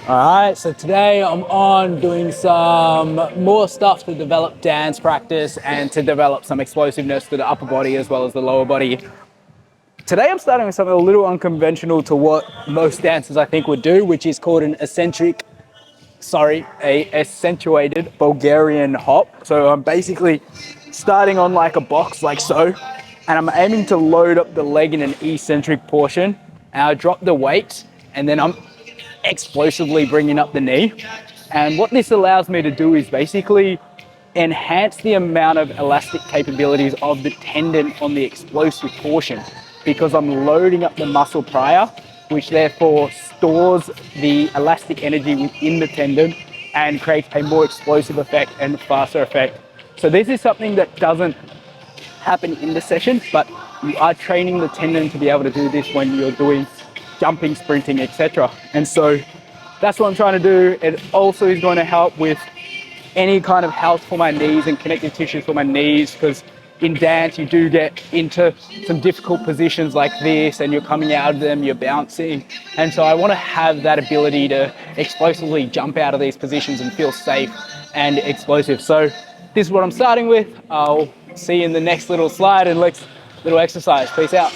All right, so today I'm on doing some more stuff to develop dance practice and to develop some explosiveness to the upper body as well as the lower body. Today I'm starting with something a little unconventional to what most dancers I think would do, which is called an accentuated Bulgarian hop. So I'm basically starting on like a box like so, and I'm aiming to load up the leg in an eccentric portion, and I drop the weight, and then I'm explosively bringing up the knee. And what this allows me to do is basically enhance the amount of elastic capabilities of the tendon on the explosive portion, because I'm loading up the muscle prior, which therefore stores the elastic energy within the tendon and creates a more explosive effect and faster effect. So this is something that doesn't happen in the session, but you are training the tendon to be able to do this when you're doing jumping, sprinting, etc. And so that's what I'm trying to do. It also is going to help with any kind of health for my knees and connective tissues for my knees, because in dance you do get into some difficult positions like this and you're coming out of them, you're bouncing. And so I want to have that ability to explosively jump out of these positions and feel safe and explosive. So this is what I'm starting with. I'll see you in the next little slide and little exercise. Peace out.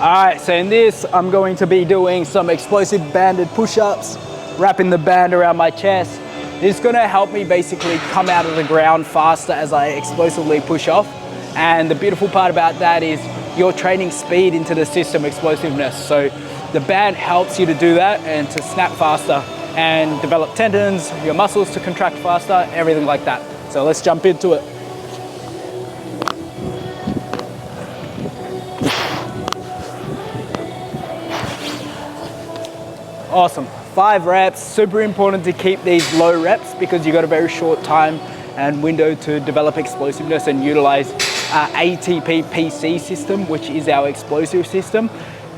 All right, so in this, I'm going to be doing some explosive banded push-ups, wrapping the band around my chest. This is gonna help me basically come out of the ground faster as I explosively push off. And the beautiful part about that is you're training speed into the system explosiveness. So the band helps you to do that and to snap faster and develop tendons, your muscles to contract faster, everything like that. So let's jump into it. Awesome, 5 reps, super important to keep these low reps because you've got a very short time and window to develop explosiveness and utilize ATP PC system, which is our explosive system.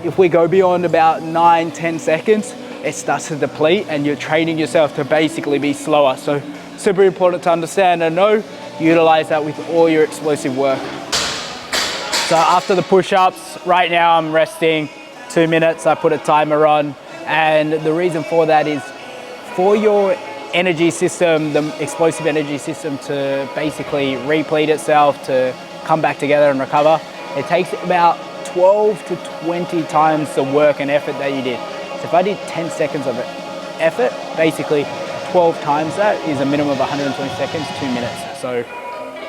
If we go beyond about 9-10 seconds, it starts to deplete and you're training yourself to basically be slower. So super important to understand and know, utilize that with all your explosive work. So after the push-ups, right now I'm resting 2 minutes, I put a timer on. And the reason for that is for your energy system, the explosive energy system to basically replete itself, to come back together and recover, it takes about 12 to 20 times the work and effort that you did. So if I did 10 seconds of effort, basically 12 times that is a minimum of 120 seconds, 2 minutes. So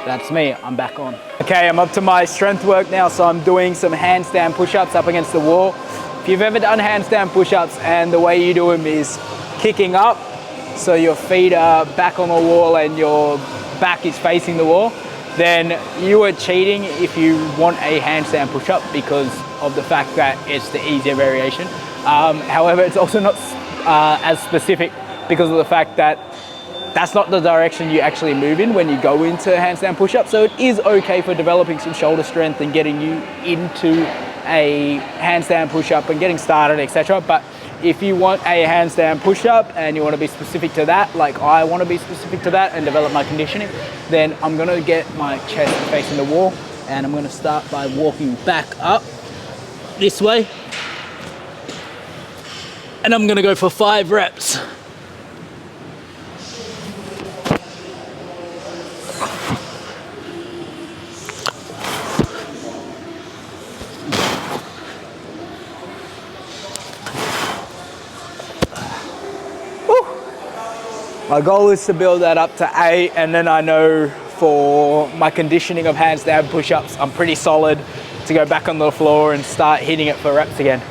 that's me, I'm back on. Okay, I'm up to my strength work now, so I'm doing some handstand push-ups up against the wall. If you've ever done handstand push-ups and the way you do them is kicking up, so your feet are back on the wall and your back is facing the wall, then you are cheating if you want a handstand push-up because of the fact that it's the easier variation. However, it's also not as specific because of the fact that that's not the direction you actually move in when you go into handstand push-up. So it is okay for developing some shoulder strength and getting you into a handstand push-up and getting started, etc. But if you want a handstand push-up and you want to be specific to that, like I want to be specific to that and develop my conditioning, then I'm going to get my chest facing the wall and I'm going to start by walking back up this way. And I'm going to go for 5 reps. My goal is to build that up to 8, and then I know for my conditioning of handstand push-ups, I'm pretty solid to go back on the floor and start hitting it for reps again.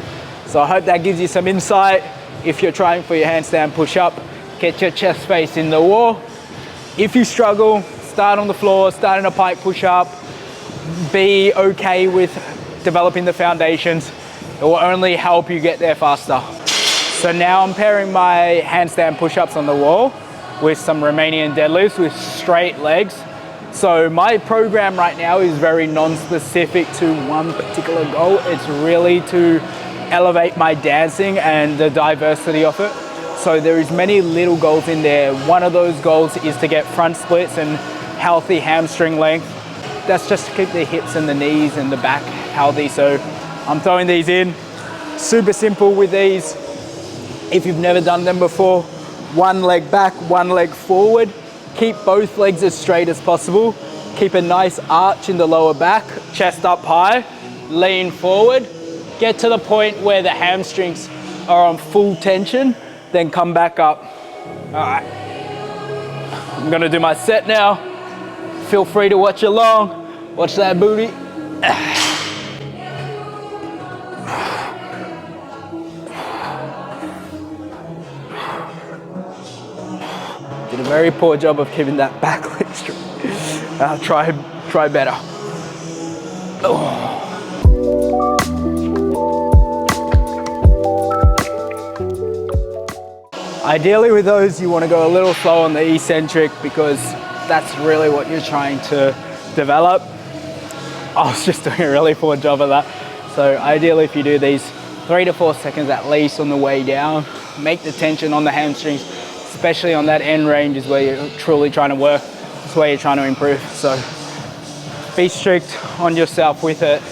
So I hope that gives you some insight. If you're trying for your handstand push-up, get your chest facing the wall. If you struggle, start on the floor, start in a pike push-up. Be okay with developing the foundations. It will only help you get there faster. So now I'm pairing my handstand push-ups on the wall with some Romanian deadlifts with straight legs. So my program right now is very non-specific to one particular goal. It's really to elevate my dancing and the diversity of it. So there is many little goals in there. One of those goals is to get front splits and healthy hamstring length. That's just to keep the hips and the knees and the back healthy. So I'm throwing these in. Super simple with these. If you've never done them before, one leg back, one leg forward. Keep both legs as straight as possible. Keep a nice arch in the lower back, chest up high, lean forward. Get to the point where the hamstrings are on full tension, then come back up. All right, I'm gonna do my set now. Feel free to watch along. Watch that booty. Did a very poor job of keeping that back leg straight. I'll try better. Oh. Ideally with those, you want to go a little slow on the eccentric because that's really what you're trying to develop. I was just doing a really poor job of that. So ideally if you do these 3 to 4 seconds at least on the way down, make the tension on the hamstrings, especially on that end range is where you're truly trying to work. It's where you're trying to improve. So be strict on yourself with it.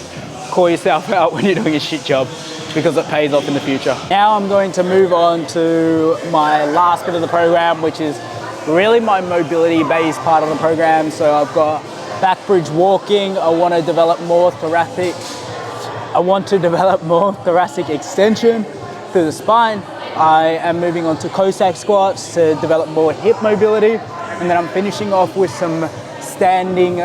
Call yourself out when you're doing a shit job, because it pays off in the future. Now I'm going to move on to my last bit of the program, which is really my mobility based part of the program. So I've got back bridge walking. I want to develop more thoracic extension through the spine. I am moving on to Cossack squats to develop more hip mobility. And then I'm finishing off with some standing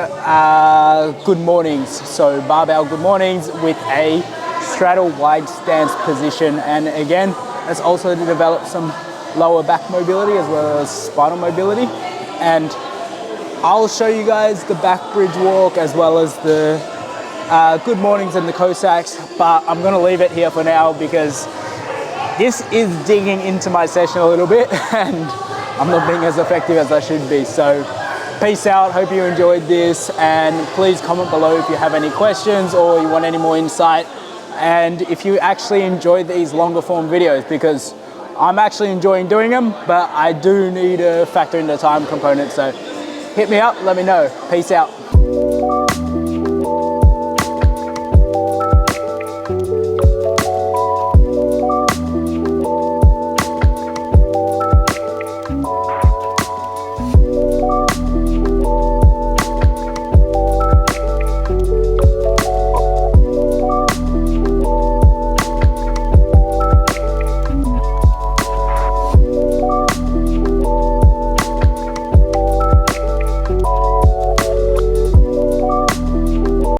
good mornings. So barbell good mornings with a straddle wide stance position. And again, that's also to develop some lower back mobility as well as spinal mobility. And I'll show you guys the back bridge walk as well as the good mornings and the Cossacks, but I'm gonna leave it here for now because this is digging into my session a little bit and I'm not being as effective as I should be. So peace out, hope you enjoyed this, and please comment below if you have any questions or you want any more insight. And if you actually enjoy these longer form videos, because I'm actually enjoying doing them, but I do need to factor in the time component. So hit me up, let me know. Peace out.